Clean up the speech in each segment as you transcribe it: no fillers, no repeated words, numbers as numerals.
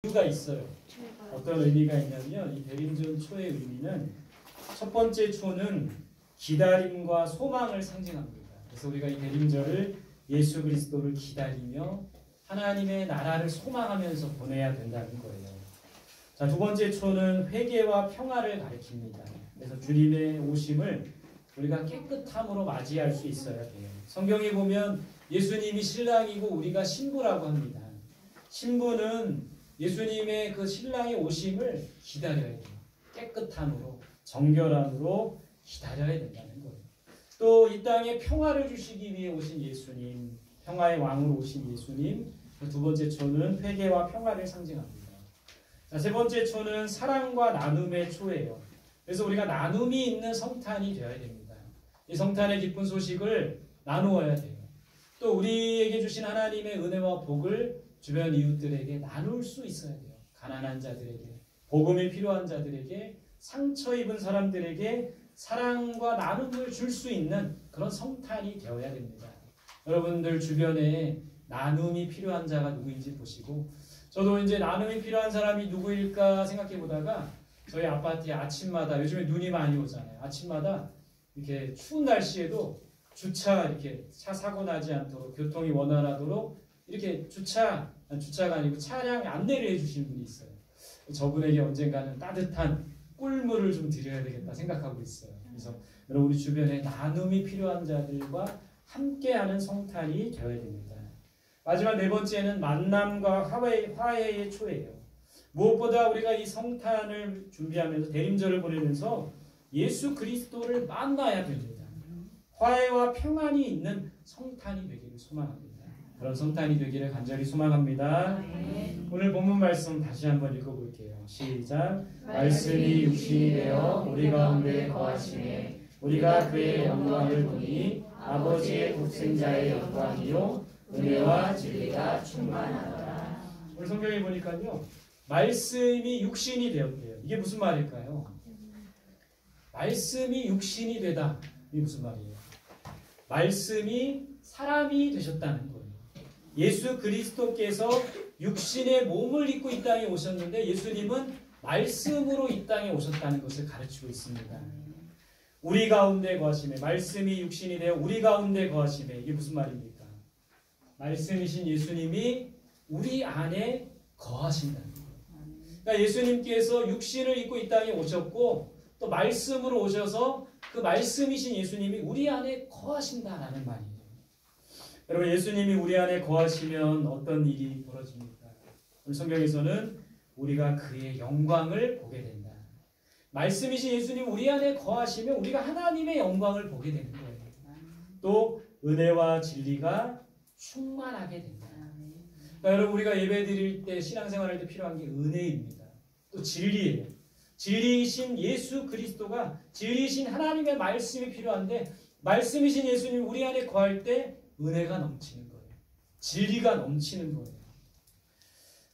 이유가 있어요. 어떤 의미가 있냐면 이 대림절 초의 의미는 첫 번째 초는 기다림과 소망을 상징합니다. 그래서 우리가 이 대림절을 예수 그리스도를 기다리며 하나님의 나라를 소망하면서 보내야 된다는 거예요. 자, 두 번째 초는 회개와 평화를 가리킵니다. 그래서 주님의 오심을 우리가 깨끗함으로 맞이할 수 있어야 돼요. 성경에 보면 예수님이 신랑이고 우리가 신부라고 합니다. 신부는 예수님의 그 신랑의 오심을 기다려야 돼요. 깨끗함으로, 정결함으로 기다려야 된다는 거예요. 또 이 땅에 평화를 주시기 위해 오신 예수님, 평화의 왕으로 오신 예수님. 두 번째 초는 회개와 평화를 상징합니다. 자, 세 번째 초는 사랑과 나눔의 초예요. 그래서 우리가 나눔이 있는 성탄이 되어야 됩니다. 이 성탄의 기쁜 소식을 나누어야 돼요. 또 우리에게 주신 하나님의 은혜와 복을 주변 이웃들에게 나눌 수 있어야 돼요. 가난한 자들에게, 복음이 필요한 자들에게, 상처 입은 사람들에게 사랑과 나눔을 줄 수 있는 그런 성탄이 되어야 됩니다. 여러분들 주변에 나눔이 필요한 자가 누구인지 보시고, 저도 이제 나눔이 필요한 사람이 누구일까 생각해 보다가 저희 아파트에 아침마다, 요즘에 눈이 많이 오잖아요. 아침마다 이렇게 추운 날씨에도 이렇게 차 사고 나지 않도록, 교통이 원활하도록 이렇게 주차가 아니고 차량 안내를 해주시는 분이 있어요. 저분에게 언젠가는 따뜻한 꿀물을 좀 드려야 되겠다 생각하고 있어요. 그래서 여러분 우리 주변에 나눔이 필요한 자들과 함께하는 성탄이 되어야 됩니다. 마지막 네 번째는 만남과 화해의 초예요. 무엇보다 우리가 이 성탄을 준비하면서 대림절을 보내면서 예수 그리스도를 만나야 됩니다. 화해와 평안이 있는 성탄이 되기를 소망합니다. 그런 성탄이 되기를 간절히 소망합니다. 오늘 본문 말씀 다시 한번 읽어볼게요. 시작. 말씀이 육신이 되어 우리 가운데 거하시매 우리가 그의 영광을 보니 아버지의 독생자의 영광이요 은혜와 진리가 충만하더라. 오늘 성경에 보니까요, 말씀이 육신이 되었대요. 이게 무슨 말일까요? 말씀이 육신이 되다. 이게 무슨 말이에요? 말씀이 사람이 되셨다는 거예요. 예수 그리스도께서 육신의 몸을 입고 이 땅에 오셨는데 예수님은 말씀으로 이 땅에 오셨다는 것을 가르치고 있습니다. 우리 가운데 거하시매, 말씀이 육신이 되어 우리 가운데 거하시매, 이게 무슨 말입니까? 말씀이신 예수님이 우리 안에 거하신다는 거예요. 그러니까 예수님께서 육신을 입고 이 땅에 오셨고 또 말씀으로 오셔서 그 말씀이신 예수님이 우리 안에 거하신다라는 말이에요. 여러분, 예수님이 우리 안에 거하시면 어떤 일이 벌어집니까? 오늘 성경에서는 우리가 그의 영광을 보게 된다. 말씀이신 예수님 우리 안에 거하시면 우리가 하나님의 영광을 보게 되는 거예요. 또 은혜와 진리가 충만하게 된다. 그러니까 여러분, 우리가 예배 드릴 때, 신앙생활할 때 필요한 게 은혜입니다. 또 진리예요. 진리이신 예수 그리스도가, 진리이신 하나님의 말씀이 필요한데, 말씀이신 예수님 우리 안에 거할 때 은혜가 넘치는 거예요. 진리가 넘치는 거예요.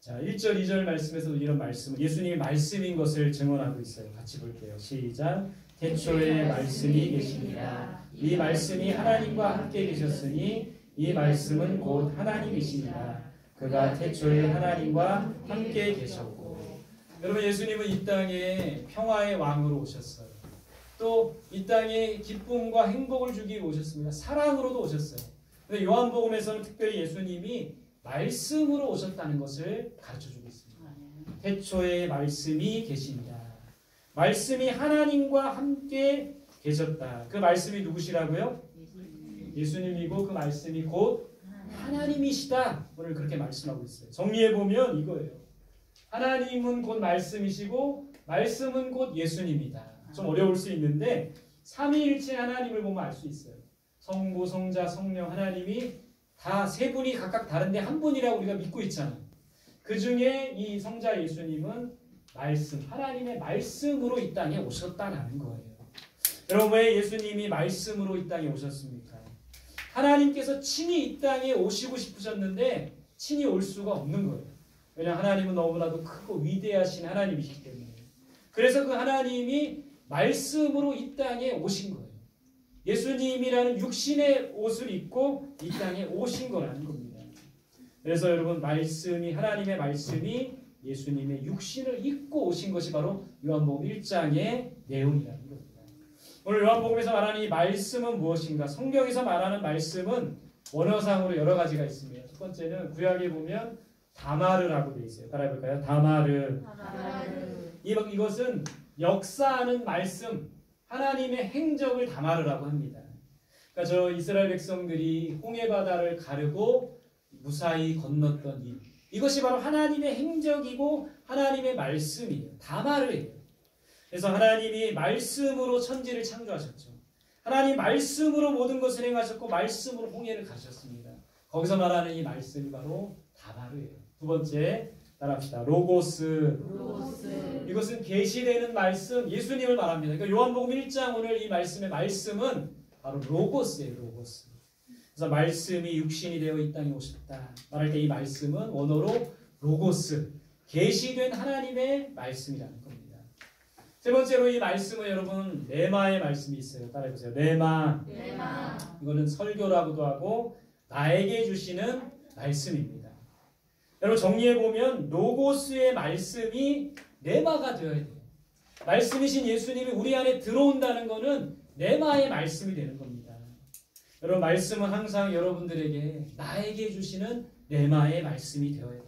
자, 1절, 2절 말씀에서도 이런 말씀은 예수님이 말씀인 것을 증언하고 있어요. 같이 볼게요. 시작. 태초에 말씀이 계시니라. 이 말씀이 하나님과 함께 계셨으니 이 말씀은 곧 하나님이시니라. 그가 태초에 하나님과 함께 계셨고. 여러분, 예수님은 이 땅에 평화의 왕으로 오셨어요. 또 이 땅에 기쁨과 행복을 주기 위해 오셨습니다. 사랑으로도 오셨어요. 근데 요한복음에서는 특별히 예수님이 말씀으로 오셨다는 것을 가르쳐주고 있습니다. 태초에 말씀이 계십니다. 말씀이 하나님과 함께 계셨다. 그 말씀이 누구시라고요? 예수님이고 그 말씀이 곧 하나님이시다. 오늘 그렇게 말씀하고 있어요. 정리해보면 이거예요. 하나님은 곧 말씀이시고 말씀은 곧 예수님이다. 좀 어려울 수 있는데 삼위일체 하나님을 보면 알 수 있어요. 성부, 성자, 성령 하나님이 다 세 분이 각각 다른데 한 분이라고 우리가 믿고 있잖아요. 그 중에 이 성자 예수님은 말씀, 하나님의 말씀으로 이 땅에 오셨다라는 거예요. 여러분, 왜 예수님이 말씀으로 이 땅에 오셨습니까? 하나님께서 친히 이 땅에 오시고 싶으셨는데 친히 올 수가 없는 거예요. 왜냐하면 하나님은 너무나도 크고 위대하신 하나님이시기 때문에. 그래서 그 하나님이 말씀으로 이 땅에 오신 거예요. 예수님이라는 육신의 옷을 입고 이 땅에 오신 거라는 겁니다. 그래서 여러분, 말씀이, 하나님의 말씀이 예수님의 육신을 입고 오신 것이 바로 요한복음 1장의 내용이라는 겁니다. 오늘 요한복음에서 말하는 이 말씀은 무엇인가? 성경에서 말하는 말씀은 원어상으로 여러 가지가 있습니다. 첫 번째는 구약에 보면 다마르라고 되어 있어요. 따라해볼까요? 다마르. 이것은 역사하는 말씀, 하나님의 행적을 다마르라고 합니다. 그러니까 저 이스라엘 백성들이 홍해 바다를 가르고 무사히 건넜던 일, 이것이 바로 하나님의 행적이고 하나님의 말씀이에요. 다마르예요. 그래서 하나님이 말씀으로 천지를 창조하셨죠. 하나님 말씀으로 모든 것을 행하셨고 말씀으로 홍해를 가셨습니다. 거기서 말하는 이 말씀이 바로 다마르예요. 두 번째 따라합시다. 로고스. 이것은 계시되는 말씀, 예수님을 말합니다. 그러니까 요한복음 1장 오늘 이 말씀의 말씀은 바로 로고스예요. 로고스. 그래서 말씀이 육신이 되어 이 땅에 오셨다 말할 때 이 말씀은 원어로 로고스, 계시된 하나님의 말씀이라는 겁니다. 세 번째로 이 말씀은 여러분 레마의 말씀이 있어요. 따라해보세요. 레마. 이거는 설교라고도 하고 나에게 주시는 말씀입니다. 여러분 정리해보면 로고스의 말씀이 레마가 되어야 돼요. 말씀이신 예수님이 우리 안에 들어온다는 것은 레마의 말씀이 되는 겁니다. 여러분 말씀은 항상 여러분들에게 나에게 주시는 레마의 말씀이 되어야 돼요.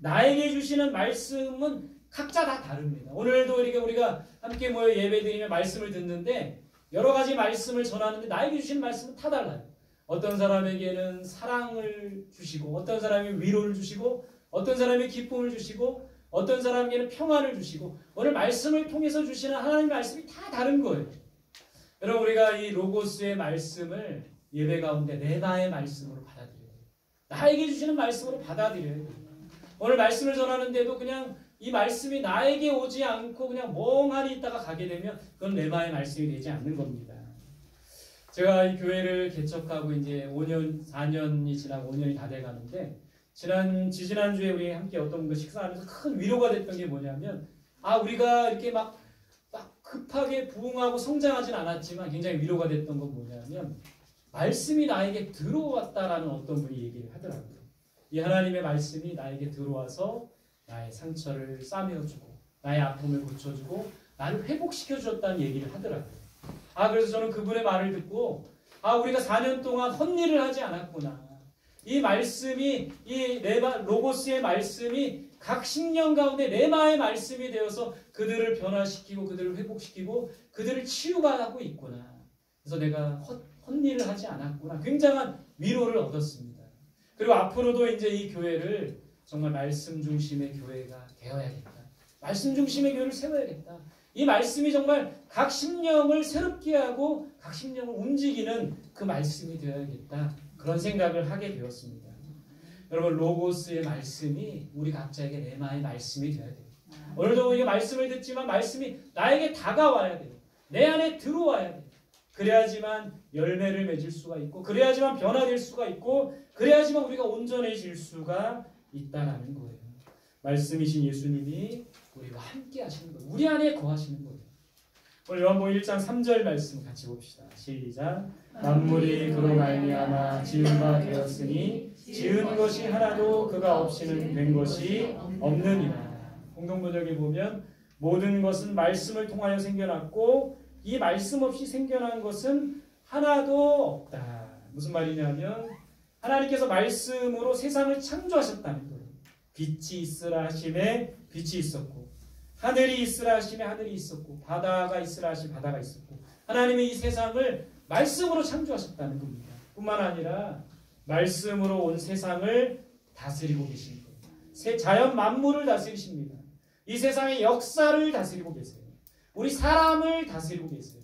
나에게 주시는 말씀은 각자 다 다릅니다. 오늘도 이렇게 우리가 함께 모여 예배드리며 말씀을 듣는데 여러 가지 말씀을 전하는데 나에게 주시는 말씀은 다 달라요. 어떤 사람에게는 사랑을 주시고 어떤 사람이 위로를 주시고 어떤 사람이 기쁨을 주시고 어떤 사람에게는 평안을 주시고 오늘 말씀을 통해서 주시는 하나님의 말씀이 다 다른 거예요. 여러분 우리가 이 로고스의 말씀을 예배 가운데 레마의 말씀으로 받아들여야 돼요. 나에게 주시는 말씀으로 받아들여야 돼요. 오늘 말씀을 전하는데도 그냥 이 말씀이 나에게 오지 않고 그냥 멍하니 있다가 가게 되면 그건 레마의 말씀이 되지 않는 겁니다. 제가 이 교회를 개척하고 이제 5년, 4년이 지나고 5년이 다 돼 가는데 지지난주에 우리 함께 어떤 거 식사하면서 큰 위로가 됐던 게 뭐냐면 우리가 이렇게 막 급하게 부흥하고 성장하진 않았지만 굉장히 위로가 됐던 건 뭐냐면 말씀이 나에게 들어왔다라는 어떤 분이 얘기를 하더라고요. 이 하나님의 말씀이 나에게 들어와서 나의 상처를 싸매어주고 나의 아픔을 고쳐주고 나를 회복시켜주었다는 얘기를 하더라고요. 그래서 저는 그분의 말을 듣고 우리가 4년 동안 헛일을 하지 않았구나. 이 말씀이 이 로고스의 말씀이 각 신령 가운데 레마의 말씀이 되어서 그들을 변화시키고 그들을 회복시키고 그들을 치유하고 있구나. 그래서 내가 헛일을 하지 않았구나. 굉장한 위로를 얻었습니다. 그리고 앞으로도 이제 이 교회를 정말 말씀 중심의 교회가 되어야겠다. 말씀 중심의 교회를 세워야겠다. 이 말씀이 정말 각 심령을 새롭게 하고 각 심령을 움직이는 그 말씀이 되어야겠다. 그런 생각을 하게 되었습니다. 여러분 로고스의 말씀이 우리 각자에게 레마의 말씀이 되어야 돼요. 오늘도 우리가 말씀을 듣지만 말씀이 나에게 다가와야 돼요. 내 안에 들어와야 돼요. 그래야지만 열매를 맺을 수가 있고 그래야지만 변화될 수가 있고 그래야지만 우리가 온전해질 수가 있다라는 거예요. 말씀이신 예수님이 우리와 함께 하시는 거예요. 우리 안에 거하시는 거예요. 오늘 요한복음 1장 3절 말씀 같이 봅시다. 시작. 만물이 그로 말미암아 지은 바 되었으니 지은 것이 하나도 그가 없이는 된 것이 없느니라. 공동번역에 보면 모든 것은 말씀을 통하여 생겨났고 이 말씀 없이 생겨난 것은 하나도 없다. 무슨 말이냐면 하나님께서 말씀으로 세상을 창조하셨다는 거예요. 빛이 있으라 하심에 빛이 있었고 하늘이 있으라 하심에 하늘이 있었고 바다가 있으라 하심에 바다가 있었고 하나님이 이 세상을 말씀으로 창조하셨다는 겁니다. 뿐만 아니라 말씀으로 온 세상을 다스리고 계신 거예요. 자연 만물을 다스리십니다. 이 세상의 역사를 다스리고 계세요. 우리 사람을 다스리고 계세요.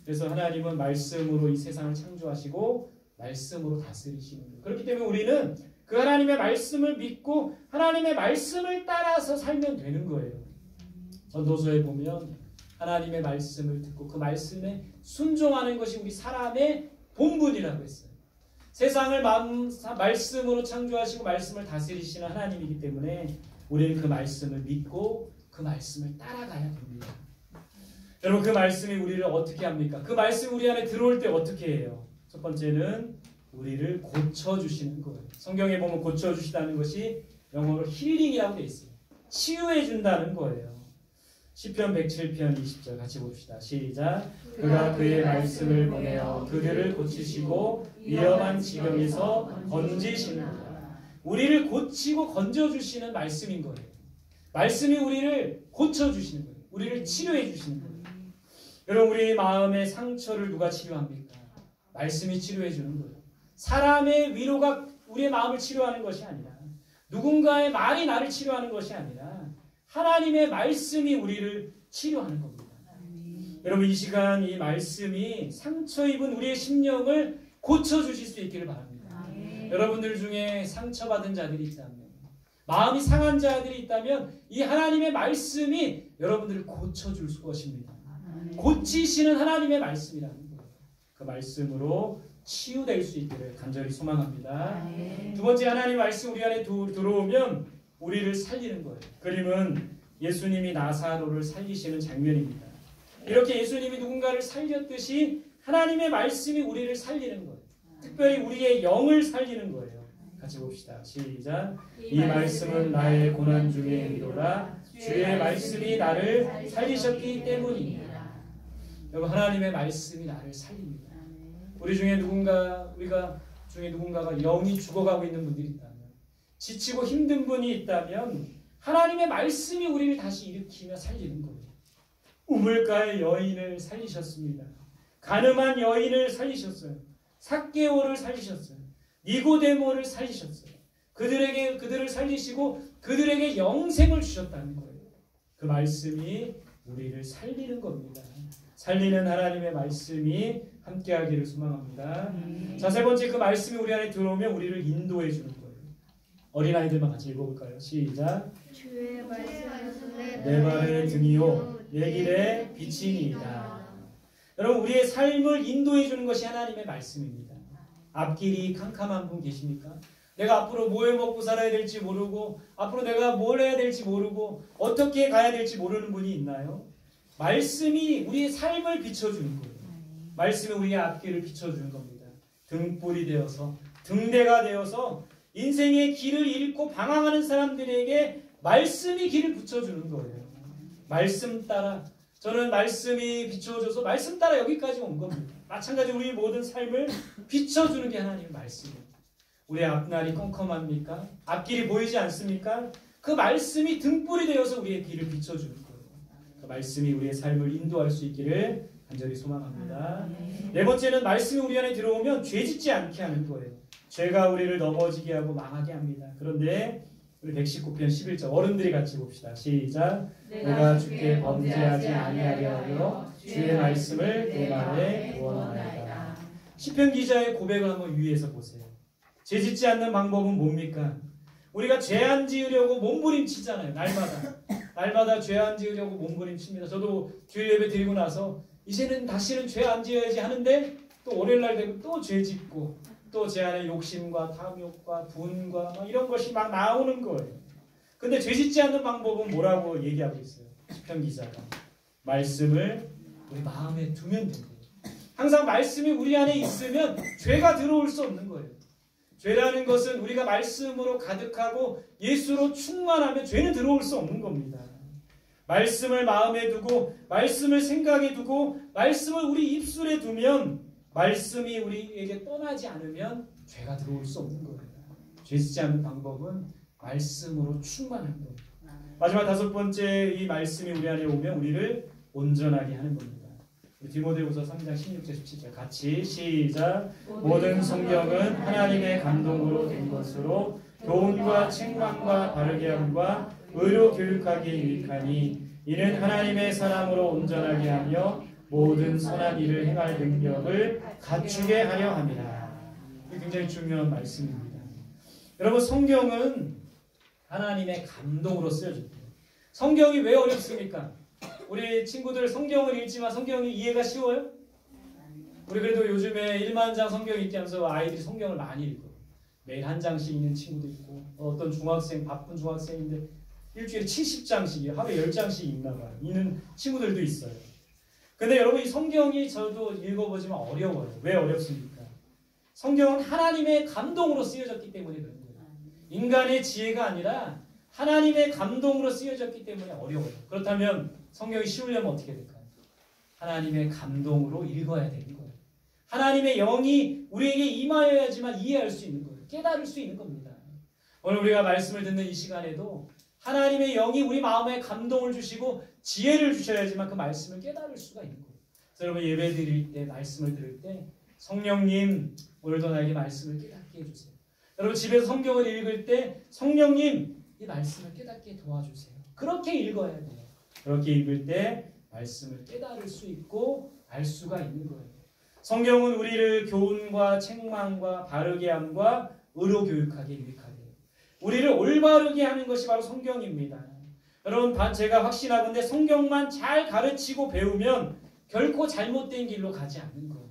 그래서 하나님은 말씀으로 이 세상을 창조하시고 말씀으로 다스리시는 거예요. 그렇기 때문에 우리는 그 하나님의 말씀을 믿고 하나님의 말씀을 따라서 살면 되는 거예요. 전도서에 보면 하나님의 말씀을 듣고 그 말씀에 순종하는 것이 우리 사람의 본분이라고 했어요. 세상을 말씀으로 창조하시고 말씀을 다스리시는 하나님이기 때문에 우리는 그 말씀을 믿고 그 말씀을 따라가야 됩니다. 여러분 그 말씀이 우리를 어떻게 합니까? 그 말씀이 우리 안에 들어올 때 어떻게 해요? 첫 번째는 우리를 고쳐주시는 거예요. 성경에 보면 고쳐주시다는 것이 영어로 힐링이라고 되어 있어요. 치유해 준다는 거예요. 시편 107편 20절 같이 봅시다. 시작. 그가 그의 말씀을 보내어 그들을 고치시고 위험한 지경에서 건지시는도다. 우리를 고치고 건져주시는 말씀인 거예요. 말씀이 우리를 고쳐주시는 거예요. 우리를 치료해 주시는 거예요. 여러분, 우리의 마음의 상처를 누가 치료합니까? 말씀이 치료해 주는 거예요. 사람의 위로가 우리의 마음을 치료하는 것이 아니라, 누군가의 말이 나를 치료하는 것이 아니라 하나님의 말씀이 우리를 치료하는 겁니다. 여러분, 이 시간 이 말씀이 상처 입은 우리의 심령을 고쳐주실 수 있기를 바랍니다. 여러분들 중에 상처받은 자들이 있다면, 마음이 상한 자들이 있다면 이 하나님의 말씀이 여러분들을 고쳐줄 것입니다. 고치시는 하나님의 말씀이라는 거예요. 그 말씀으로 치유될 수 있기를 간절히 소망합니다. 두 번째, 하나님 말씀 우리 안에 들어오면 우리를 살리는 거예요. 그림은 예수님이 나사로를 살리시는 장면입니다. 이렇게 예수님이 누군가를 살렸듯이 하나님의 말씀이 우리를 살리는 거예요. 특별히 우리의 영을 살리는 거예요. 같이 봅시다. 시작. 이 말씀은 나의 고난 중에 위로라. 주의 말씀이 나를 살리셨기 때문이니라. 여러분, 하나님의 말씀이 나를 살립니다. 우리 중에 우리가 중에 누군가가 영이 죽어가고 있는 분들이 있다면, 지치고 힘든 분이 있다면 하나님의 말씀이 우리를 다시 일으키며 살리는 거예요. 우물가의 여인을 살리셨습니다. 가늠한 여인을 살리셨어요. 삭개오를 살리셨어요. 니고데모를 살리셨어요. 그들을 살리시고 그들에게 영생을 주셨다는 거예요. 그 말씀이 우리를 살리는 겁니다. 살리는 하나님의 말씀이 함께하기를 소망합니다. 자, 세 번째, 그 말씀이 우리 안에 들어오면 우리를 인도해 주는 거예요. 어린아이들만 같이 읽어볼까요? 시작. 주의 말씀은 내 발의 등이요 내 길의 빛이니이다. 여러분, 우리의 삶을 인도해 주는 것이 하나님의 말씀입니다. 앞길이 캄캄한 분 계십니까? 내가 앞으로 뭘 먹고 살아야 될지 모르고, 앞으로 내가 뭘 해야 될지 모르고, 어떻게 가야 될지 모르는 분이 있나요? 말씀이 우리의 삶을 비춰주는 거예요. 말씀이 우리의 앞길을 비춰주는 겁니다. 등불이 되어서, 등대가 되어서 인생의 길을 잃고 방황하는 사람들에게 말씀이 길을 비춰주는 거예요. 말씀 따라, 저는 말씀이 비춰줘서 말씀 따라 여기까지 온 겁니다. 마찬가지로 우리 모든 삶을 비춰주는 게 하나님의 말씀이에요. 우리의 앞날이 컴컴합니까? 앞길이 보이지 않습니까? 그 말씀이 등불이 되어서 우리의 길을 비춰주는 거예요. 그 말씀이 우리의 삶을 인도할 수 있기를 간절히 소망합니다. 네 번째는, 말씀이 우리 안에 들어오면 죄짓지 않게 하는 거예요. 죄가 우리를 넘어지게 하고 망하게 합니다. 그런데 우리 119편 11절 어른들이 같이 봅시다. 시작. 내가 주께 범죄하지 아니하려 하여 주의 말씀을 내 말에 구원하나이다. 시편 기자의 고백을 한번 유의해서 보세요. 죄짓지 않는 방법은 뭡니까? 우리가 죄 안 지으려고 몸부림치잖아요. 날마다 죄 안 지으려고 몸부림칩니다. 저도 주일 예배 드리고 나서 이제는 다시는 죄 안 지어야지 하는데, 또 월요일날 되면 또 죄 짓고, 또 제 안에 욕심과 탐욕과 분과 이런 것이 막 나오는 거예요. 근데 죄 짓지 않는 방법은 뭐라고 얘기하고 있어요? 시편 기자가 말씀을 우리 마음에 두면 된대요. 항상 말씀이 우리 안에 있으면 죄가 들어올 수 없는 거예요. 죄라는 것은 우리가 말씀으로 가득하고 예수로 충만하면 죄는 들어올 수 없는 겁니다. 말씀을 마음에 두고, 말씀을 생각에 두고, 말씀을 우리 입술에 두면, 말씀이 우리에게 떠나지 않으면 죄가 들어올 수 없는 거예요. 죄 짓지 않는 방법은 말씀으로 충만한 거예요. 마지막 다섯 번째, 이 말씀이 우리 안에 오면 우리를 온전하게 하는 겁니다. 디모데후서 3장 16절 17절 같이 시작. 모든 성경은 하나님의 감동으로 된 것으로 교훈과 책망과 바르게 함과 의로 교육하기에 유익하니, 이는 하나님의 사람으로 온전하게 하며 모든 선한 일을 행할 능력을 갖추게 하려 함이라. 이게 굉장히 중요한 말씀입니다. 여러분, 성경은 하나님의 감동으로 쓰여졌대요. 성경이 왜 어렵습니까? 우리 친구들 성경을 읽지만 성경이 이해가 쉬워요? 우리 그래도 요즘에 1만 장 성경 읽기 하면서 아이들이 성경을 많이 읽어요. 매일 한 장씩 읽는 친구도 있고, 어떤 중학생, 바쁜 중학생인데 일주일에 70장씩, 하루에 10장씩 읽나 봐요. 읽는 친구들도 있어요. 근데 여러분, 이 성경이 저도 읽어보지만 어려워요. 왜 어렵습니까? 성경은 하나님의 감동으로 쓰여졌기 때문에 그런 거예요. 인간의 지혜가 아니라 하나님의 감동으로 쓰여졌기 때문에 어려워요. 그렇다면 성경이 쉬우려면 어떻게 될까요? 하나님의 감동으로 읽어야 되는 거예요. 하나님의 영이 우리에게 임하여야지만 이해할 수 있는 거예요. 깨달을 수 있는 겁니다. 오늘 우리가 말씀을 듣는 이 시간에도 하나님의 영이 우리 마음에 감동을 주시고 지혜를 주셔야지만 그 말씀을 깨달을 수가 있는 거예요. 그래서 여러분 예배 드릴 때, 말씀을 들을 때 성령님 오늘도 나에게 말씀을 깨닫게 해주세요. 여러분 집에서 성경을 읽을 때 성령님 이 말씀을 깨닫게 도와주세요. 그렇게 읽어야 돼요. 그렇게 읽을 때 말씀을 깨달을 수 있고 알 수가 있는 거예요. 성경은 우리를 교훈과 책망과 바르게 함과 의로 교육하게 유익하게 해요. 우리를 올바르게 하는 것이 바로 성경입니다. 여러분 제가 확신하건대 성경만 잘 가르치고 배우면 결코 잘못된 길로 가지 않는 거예요.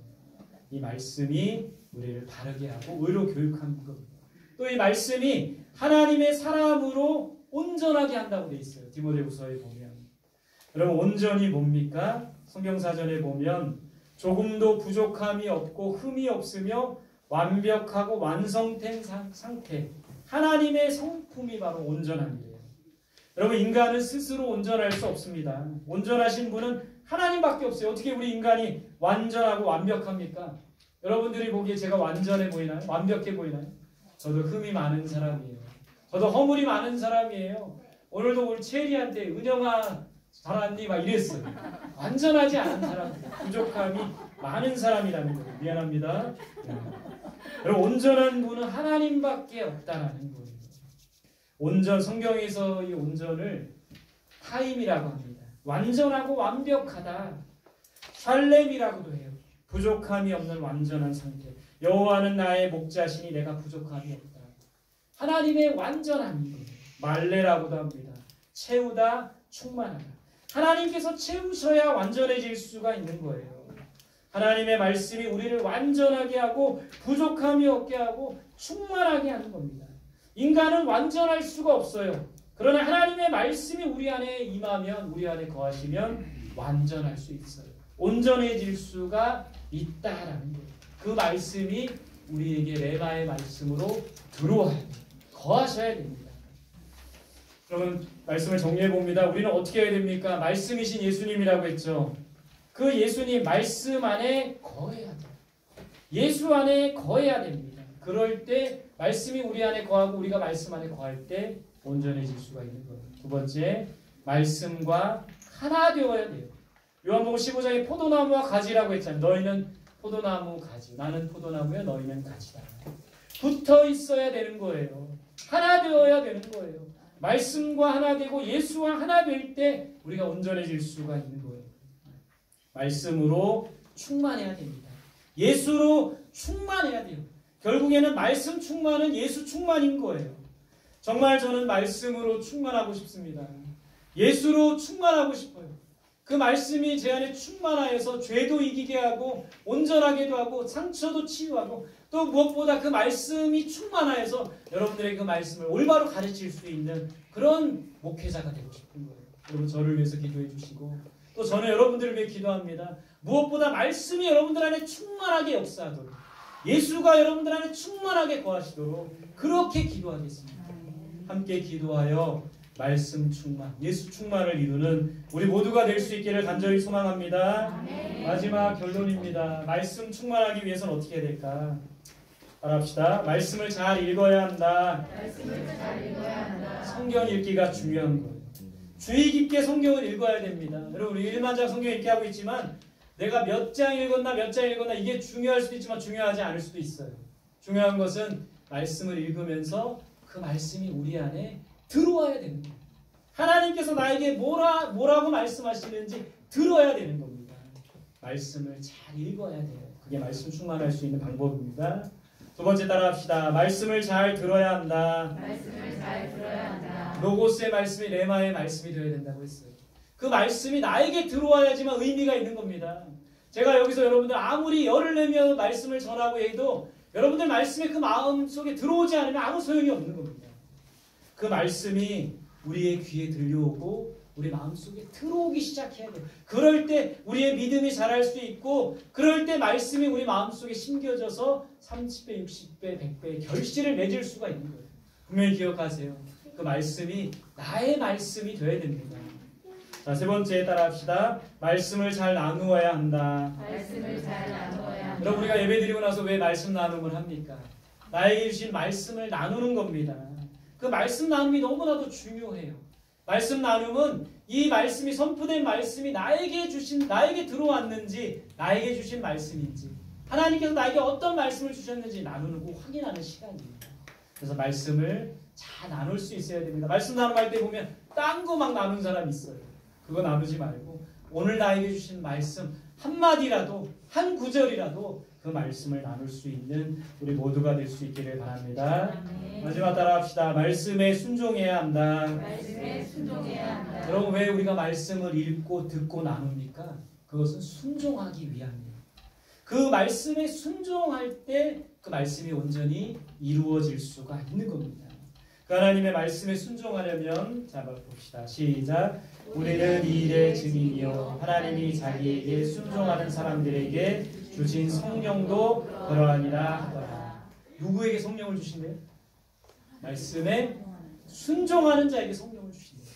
이 말씀이 우리를 바르게 하고 의로 교육하는 겁니다. 또 이 말씀이 하나님의 사람으로 온전하게 한다고 되어 있어요. 디모데후서에 보면. 여러분 온전이 뭡니까? 성경사전에 보면 조금도 부족함이 없고 흠이 없으며 완벽하고 완성된 상태, 하나님의 성품이 바로 온전함이에요. 여러분 인간은 스스로 온전할 수 없습니다. 온전하신 분은 하나님밖에 없어요. 어떻게 우리 인간이 완전하고 완벽합니까? 여러분들이 보기에 제가 완전해 보이나요? 완벽해 보이나요? 저도 흠이 많은 사람이에요. 저도 허물이 많은 사람이에요. 오늘도 우리 체리한테 은영아 잘았니? 막 이랬어요. 완전하지 않은 사람, 부족함이 많은 사람이라는 거예요. 미안합니다. 여러분 온전한 분은 하나님밖에 없다라는 거예요. 성경에서 이 온전을 타임이라고 합니다. 완전하고 완벽하다. 샬렘이라고도 해요. 부족함이 없는 완전한 상태. 여호와는 나의 목자시니 내가 부족함이 없다. 하나님의 완전함이에요. 말레라고도 합니다. 채우다, 충만하다. 하나님께서 채우셔야 완전해질 수가 있는 거예요. 하나님의 말씀이 우리를 완전하게 하고 부족함이 없게 하고 충만하게 하는 겁니다. 인간은 완전할 수가 없어요. 그러나 하나님의 말씀이 우리 안에 임하면, 우리 안에 거하시면 완전할 수 있어요. 온전해질 수가 있다라는 거예요. 그 말씀이 우리에게 레마의 말씀으로 들어와야 돼요. 거하셔야 됩니다. 그러면 말씀을 정리해 봅니다. 우리는 어떻게 해야 됩니까? 말씀이신 예수님이라고 했죠. 그 예수님 말씀 안에 거해야 돼요. 예수 안에 거해야 됩니다. 그럴 때 말씀이 우리 안에 거하고 우리가 말씀 안에 거할 때 온전해질 수가 있는 거예요. 두 번째, 말씀과 하나 되어야 돼요. 요한복음 15장에 포도나무와 가지라고 했잖아요. 너희는 포도나무 가지, 나는 포도나무야, 너희는 가지다. 붙어 있어야 되는 거예요. 하나 되어야 되는 거예요. 말씀과 하나 되고 예수와 하나 될 때 우리가 온전해질 수가 있는 거예요. 말씀으로 충만해야 됩니다. 예수로 충만해야 돼요. 결국에는 말씀 충만은 예수 충만인 거예요. 정말 저는 말씀으로 충만하고 싶습니다. 예수로 충만하고 싶어요. 그 말씀이 제 안에 충만하여서 죄도 이기게 하고 온전하게도 하고 상처도 치유하고 또 무엇보다 그 말씀이 충만하여서 여러분들에게 그 말씀을 올바로 가르칠 수 있는 그런 목회자가 되고 싶은 거예요. 여러분 저를 위해서 기도해 주시고 또 저는 여러분들을 위해 기도합니다. 무엇보다 말씀이 여러분들 안에 충만하게 역사하도록 예수가 여러분들 안에 충만하게 거하시도록 그렇게 기도하겠습니다. 함께 기도하여 말씀 충만, 예수 충만을 이루는 우리 모두가 될 수 있기를 간절히 소망합니다. 마지막 결론입니다. 말씀 충만하기 위해서는 어떻게 해야 될까? 따라합시다. 말씀을 잘 읽어야 한다. 성경 읽기가 중요한 거예요. 주의 깊게 성경을 읽어야 됩니다. 여러분 우리 1만 장 성경 읽게 하고 있지만 내가 몇 장 읽었나 몇 장 읽었나 이게 중요할 수도 있지만 중요하지 않을 수도 있어요. 중요한 것은 말씀을 읽으면서 그 말씀이 우리 안에 들어와야 되는 거예요. 하나님께서 나에게 뭐라고 말씀하시는지 들어야 되는 겁니다. 말씀을 잘 읽어야 돼요. 그게 말씀 충만할 수 있는 방법입니다. 두 번째 따라합시다. 말씀을 잘 들어야 한다. 말씀을 잘 들어야 한다. 로고스의 말씀이 레마의 말씀이 되어야 된다고 했어요. 그 말씀이 나에게 들어와야지만 의미가 있는 겁니다. 제가 여기서 여러분들 아무리 열을 내며 말씀을 전하고 해도 여러분들 말씀이 그 마음 속에 들어오지 않으면 아무 소용이 없는 겁니다. 그 말씀이 우리의 귀에 들려오고 우리 마음속에 들어오기 시작해야 돼요. 그럴 때 우리의 믿음이 자랄 수 있고 그럴 때 말씀이 우리 마음속에 심겨져서 30배, 60배, 100배의 결실을 맺을 수가 있는 거예요. 분명히 기억하세요. 그 말씀이 나의 말씀이 되어야 됩니다. 자, 세 번째 따라합시다. 말씀을 잘 나누어야 한다. 말씀을 잘 나누어야 한다. 여러분, 우리가 예배드리고 나서 왜 말씀 나눔을 합니까? 나에게 주신 말씀을 나누는 겁니다. 그 말씀 나눔이 너무나도 중요해요. 말씀 나눔은 이 말씀이 선포된 말씀이 나에게 들어왔는지, 나에게 주신 말씀인지, 하나님께서 나에게 어떤 말씀을 주셨는지 나누고 확인하는 시간입니다. 그래서 말씀을 잘 나눌 수 있어야 됩니다. 말씀 나눔할 때 보면 딴 거 막 나누는 사람이 있어요. 그거 나누지 말고 오늘 나에게 주신 말씀 한마디라도, 한 구절이라도 그 말씀을 나눌 수 있는 우리 모두가 될 수 있기를 바랍니다. 마지막 따라합시다. 말씀에 순종해야 한다. 말씀에 순종해야 한다. 여러분, 왜 우리가 말씀을 읽고 듣고 나눕니까? 그것은 순종하기 위함이에요. 그 말씀에 순종할 때 그 말씀이 온전히 이루어질 수가 있는 겁니다. 그 하나님의 말씀에 순종하려면, 자, 봅시다. 시작. 우리는 이 일의 증인이요 하나님이 자기에게 순종하는 사람들에게 주신 성령도 그러하니라 하더라. 누구에게 성령을 주신대요? 말씀에 순종하는 자에게 성령을 주신대요.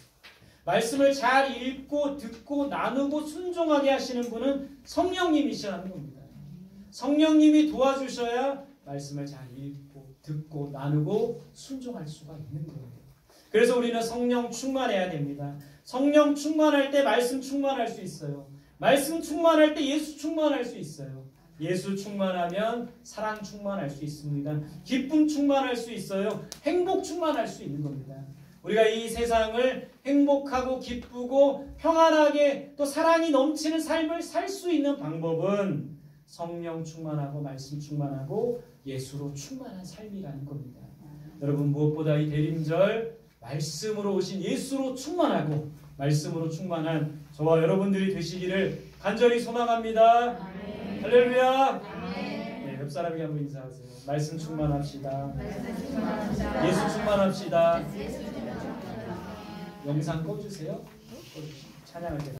말씀을 잘 읽고 듣고 나누고 순종하게 하시는 분은 성령님이시라는 겁니다. 성령님이 도와주셔야 말씀을 잘 읽고 듣고 나누고 순종할 수가 있는 거예요. 그래서 우리는 성령 충만해야 됩니다. 성령 충만할 때 말씀 충만할 수 있어요. 말씀 충만할 때 예수 충만할 수 있어요. 예수 충만하면 사랑 충만할 수 있습니다. 기쁨 충만할 수 있어요. 행복 충만할 수 있는 겁니다. 우리가 이 세상을 행복하고 기쁘고 평안하게 또 사랑이 넘치는 삶을 살 수 있는 방법은 성령 충만하고 말씀 충만하고 예수로 충만한 삶이라는 겁니다. 여러분, 무엇보다 이 대림절 말씀으로 오신 예수로 충만하고 말씀으로 충만한 저와 여러분들이 되시기를 간절히 소망합니다. 아멘. 할렐루야. 아멘. 네, 옆 사람에게 한번 인사하세요. 말씀 충만합시다. 말씀 충만합시다. 예수 충만합시다. 예수 충만합시다. 영상 꺼주세요. 꺼주시고 찬양할 때.